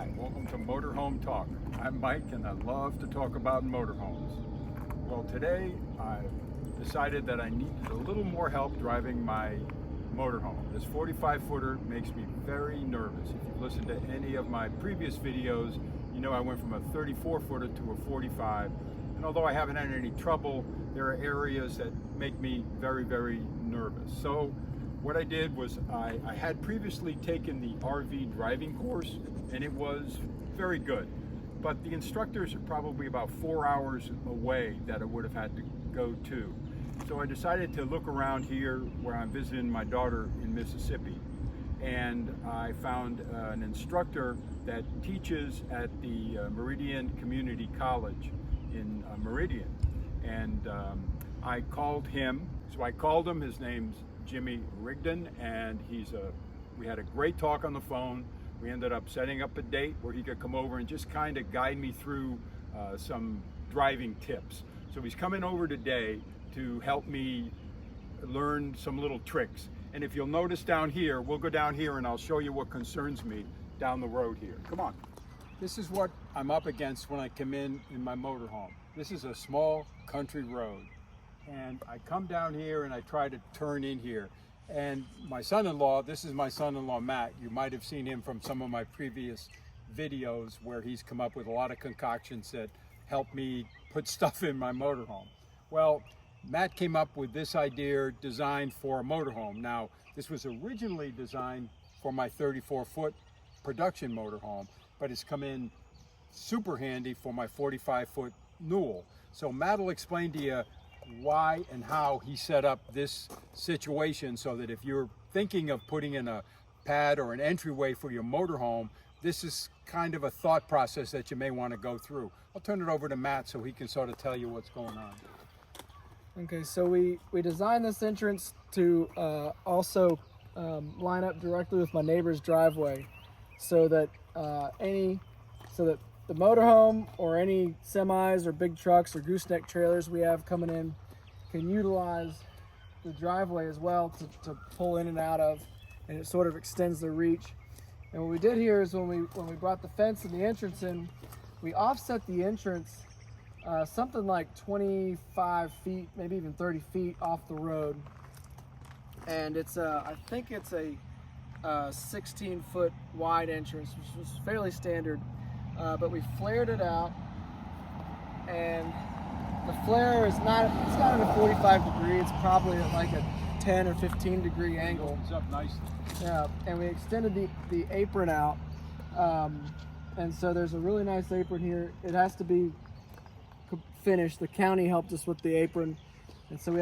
Hi, welcome to Motorhome Talk. I'm Mike and I love to talk about motorhomes. Well, today I've decided that I needed a little more help driving my motorhome. This 45-footer makes me very nervous. If you've listened to any of my previous videos, you know I went from a 34-footer to a 45. And although I haven't had any trouble, there are areas that make me very, very nervous. So what I did was I had previously taken the RV driving course and it was very good. But the instructors are probably about 4 hours away that I would have had to go to. So I decided to look around here where I'm visiting my daughter in Mississippi. And I found an instructor that teaches at the Meridian Community College in Meridian. And I called him. So I called him, his name's Jimmy Rigdon, and we had a great talk on the phone. We ended up setting up a date where he could come over and just kind of guide me through some driving tips. So he's coming over today to help me learn some little tricks. And if you'll notice down here, we'll go down here and I'll show you what concerns me down the road here. Come on. This is what I'm up against when I come in my motorhome. This is a small country road. And I come down here and I try to turn in here. And my son-in-law, this is my son-in-law Matt. You might have seen him from some of my previous videos where he's come up with a lot of concoctions that help me put stuff in my motorhome. Well, Matt came up with this idea designed for a motorhome. Now, this was originally designed for my 34-foot production motorhome, but it's come in super handy for my 45-foot Newell. So Matt will explain to you why and how he set up this situation so that if you're thinking of putting in a pad or an entryway for your motorhome, this is kind of a thought process that you may want to go through. I'll turn it over to Matt so he can sort of tell you what's going on. Okay, so we designed this entrance to also line up directly with my neighbor's driveway so that the motorhome or any semis or big trucks or gooseneck trailers we have coming in can utilize the driveway as well to pull in and out of, and it sort of extends the reach. And what we did here is when we brought the fence and the entrance in, we offset the entrance something like 25 feet, maybe even 30 feet off the road. And it's I think it's a 16-foot wide entrance, which was fairly standard. But we flared it out, and the flare is not at a 45 degree, it's probably at like a 10 or 15 degree angle. It's up nicely. Yeah, and we extended the apron out, and so there's a really nice apron here. It has to be finished. The county helped us with the apron, and so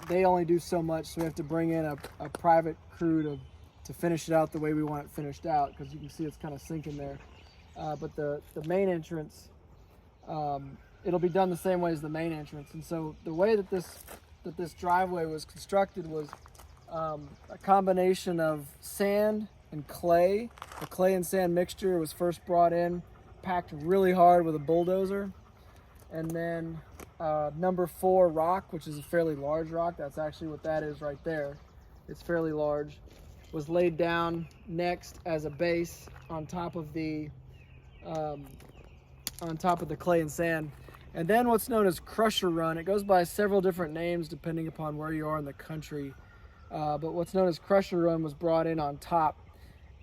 they only do so much, so we have to bring in a private crew to finish it out the way we want it finished out, because you can see it's kind of sinking there. But the main entrance, it'll be done the same way as the main entrance. And so the way that this driveway was constructed was a combination of sand and clay. The clay and sand mixture was first brought in, packed really hard with a bulldozer. And then number 4 rock, which is a fairly large rock, that's actually what that is right there. It's fairly large, was laid down next as a base on top of the clay and sand. And then what's known as crusher run, it goes by several different names depending upon where you are in the country, but what's known as crusher run was brought in on top,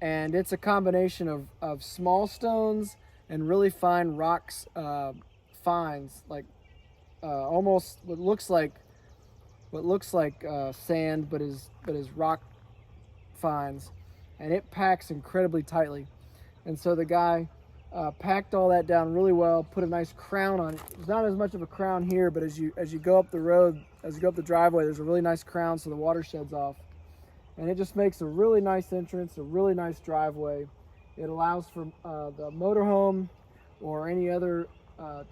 and it's a combination of small stones and really fine rocks, fines, like almost what looks like sand, but is rock fines, and it packs incredibly tightly. And so the guy packed all that down really well, put a nice crown on it. There's not as much of a crown here, but as you go up the road, as you go up the driveway, there's a really nice crown so the water sheds off. And it just makes a really nice entrance, a really nice driveway. It allows for the motorhome or any other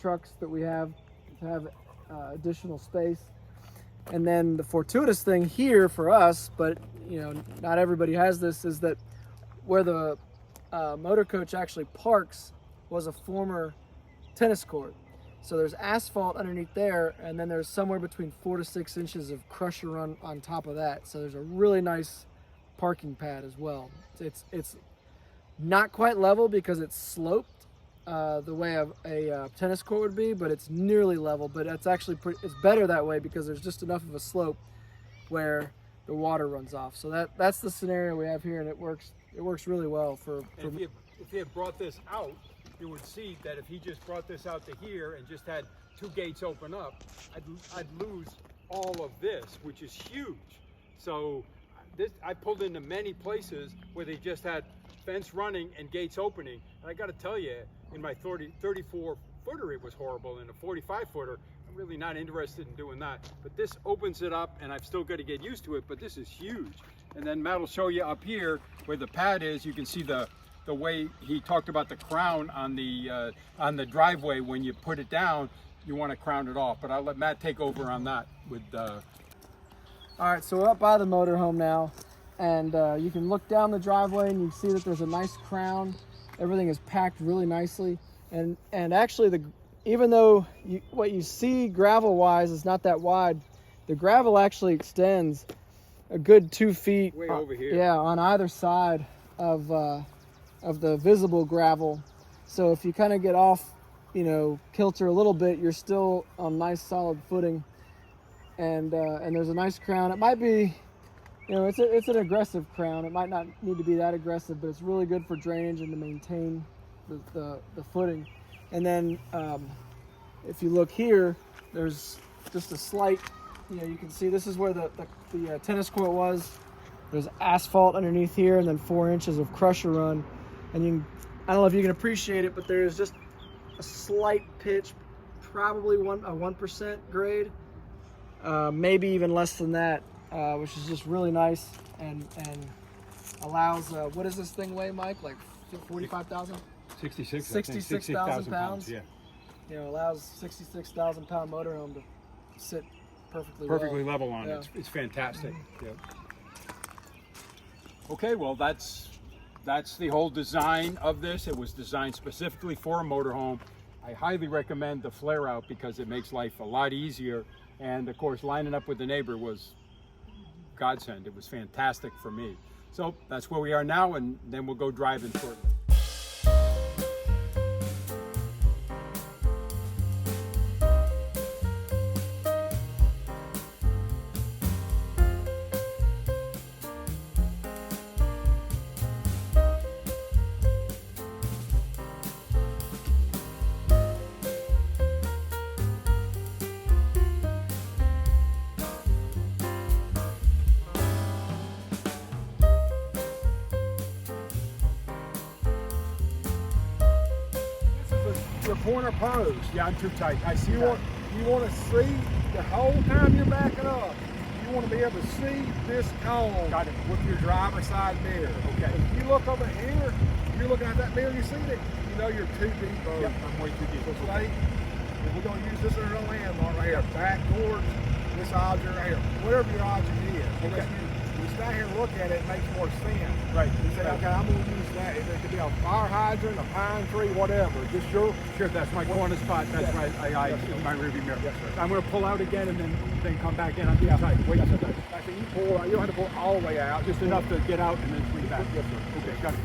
trucks that we have to have additional space. And then the fortuitous thing here for us, but not everybody has this, is that where the motor coach actually parks was a former tennis court. So there's asphalt underneath there, and then there's somewhere between 4 to 6 inches of crusher run on top of that. So there's a really nice parking pad as well. It's not quite level because it's sloped the way a tennis court would be, but it's nearly level. But it's actually it's better that way because there's just enough of a slope where the water runs off. So that's the scenario we have here, and it works really well for if he had brought this out, you would see that if he just brought this out to here and just had 2 gates open up, I'd lose all of this, which is huge. So I pulled into many places where they just had fence running and gates opening. And I got to tell you, in my 34 footer, it was horrible. In a 45 footer, I'm really not interested in doing that. But this opens it up, and I've still got to get used to it, but this is huge. And then Matt will show you up here where the pad is. You can see the way he talked about the crown on the driveway. When you put it down, you want to crown it off. But I'll let Matt take over on that with All right, so we're up by the motorhome now, and you can look down the driveway and you see that there's a nice crown. Everything is packed really nicely, and actually even though what you see gravel wise is not that wide, the gravel actually extends a good 2 feet way over here. Yeah, on either side of the visible gravel. So if you kind of get off, kilter a little bit, you're still on nice solid footing. And there's a nice crown. It might be, it's an aggressive crown. It might not need to be that aggressive, but it's really good for drainage and to maintain the footing. And then if you look here, there's just a slight, you can see this is where the tennis court was. There's asphalt underneath here, and then 4 inches of crusher run. And I don't know if you can appreciate it, but there is just a slight pitch, probably a 1% grade. Maybe even less than that, which is just really nice and allows, what does this thing weigh, Mike? Like 45,000? 66,000 pounds. Yeah. Allows 66,000 pound motorhome to sit perfectly level on it. It's fantastic. Yeah. Okay, well that's the whole design of this. It was designed specifically for a motorhome. I highly recommend the flare out because it makes life a lot easier. And of course, lining up with the neighbor was godsend. It was fantastic for me. So that's where we are now, and then we'll go driving shortly. The corner post. Yeah, I'm too tight. I see You that. want to see the whole time you're backing up. You want to be able to see this cone Got it. with your driver's side mirror. Okay. If you look over here, you're looking at that mirror, you see it, you're too deep. Yep, I'm way too deep. So say, if we're going to use this as a landmark right here, back towards this object right here, whatever your object is. So Okay. we stand here and look at it, it makes more sense. Right. You say, okay, I'm going to use that. It could be a fire hydrant, a pine tree, whatever. Just your Sure, that's my corner spot. That's Yes. my Yes, sir. my rearview mirror. Yes, sir. I'm going to pull out again and then come back in. I'm too tight. Wait, That's okay. Actually, you pull out. You don't have to pull all the way out. just enough to get out and then swing back. Yes, sir. Okay, got it.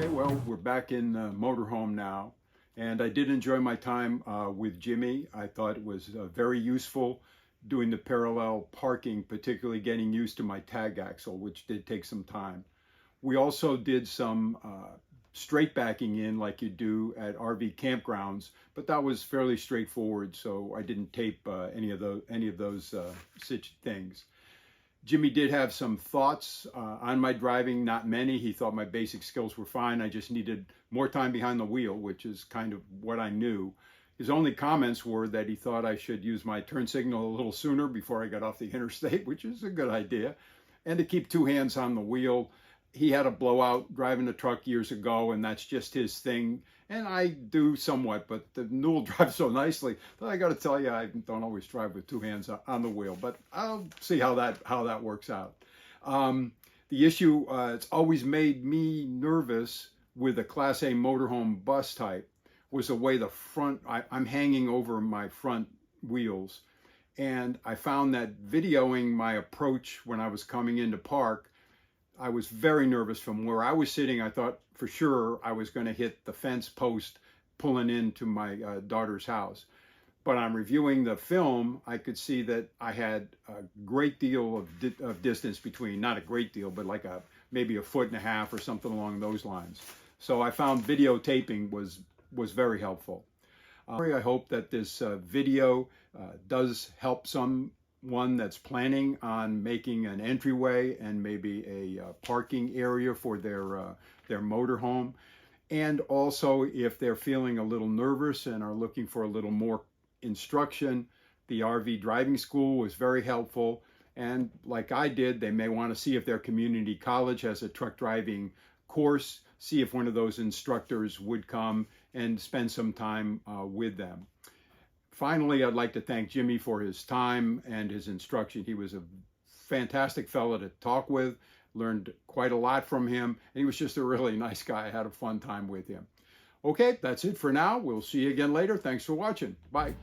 Okay, well, we're back in the motorhome now, and I did enjoy my time with Jimmy. I thought it was very useful doing the parallel parking, particularly getting used to my tag axle, which did take some time. We also did some straight backing in like you do at RV campgrounds, but that was fairly straightforward, so I didn't tape any of those such things. Jimmy did have some thoughts on my driving, not many. He thought my basic skills were fine. I just needed more time behind the wheel, which is kind of what I knew. His only comments were that he thought I should use my turn signal a little sooner before I got off the interstate, which is a good idea, and to keep two hands on the wheel. He had a blowout driving a truck years ago, and that's just his thing. And I do somewhat, but the Newell drives so nicely that I got to tell you, I don't always drive with two hands on the wheel, but I'll see how that works out. The issue, it's always made me nervous with a Class A motorhome bus type, was the way the front, I'm hanging over my front wheels. And I found that videoing my approach when I was coming into park, I was very nervous from where I was sitting. I thought for sure I was going to hit the fence post pulling into my daughter's house. But on reviewing the film, I could see that I had a great deal of distance between, not a great deal, but like maybe a foot and a half or something along those lines. So I found videotaping was very helpful. I hope that this video does help someone that's planning on making an entryway and maybe a parking area for their motorhome. And also, if they're feeling a little nervous and are looking for a little more instruction, the RV driving school was very helpful. And like I did, they may want to see if their community college has a truck driving course, see if one of those instructors would come and spend some time with them. Finally, I'd like to thank Jimmy for his time and his instruction. He was a fantastic fellow to talk with, learned quite a lot from him, and he was just a really nice guy. I had a fun time with him. Okay, that's it for now. We'll see you again later. Thanks for watching. Bye.